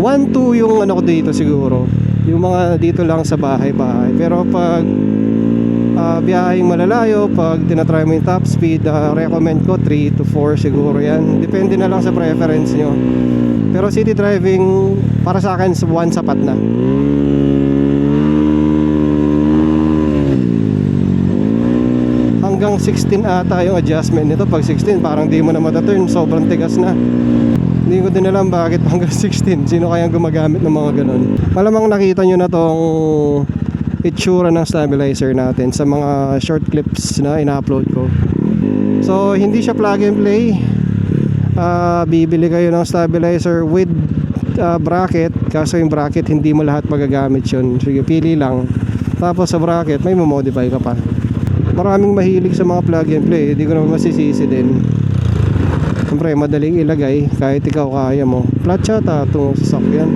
1-2 yung ano ko dito siguro. Yung mga dito lang sa bahay-bahay. Pero pag biyaheng malalayo, pag tinatry mo yung top speed, recommend ko 3 to 4 siguro yan. Depende na lang sa preference nyo. Pero city driving, para sa akin, 1 sapat na. Hanggang 16 ata yung adjustment nito. Pag 16 parang di mo na mataturn, sobrang tigas na. Hindi ko din alam bakit hanggang 16. Sino kayang gumagamit ng mga ganon. Malamang nakita nyo na tong itsura ng stabilizer natin sa mga short clips na ina-upload ko. So hindi siya plug and play. Bibili kayo ng stabilizer with bracket. Kaso yung bracket hindi mo lahat magagamit yun. Sige, pili lang. Tapos sa bracket may mamodify ka pa. Maraming mahilig sa mga plug and play. Hindi ko naman masisisi din. Siyempre madaling ilagay kahit ikaw kaya mo. Flat yata itong sasakyan.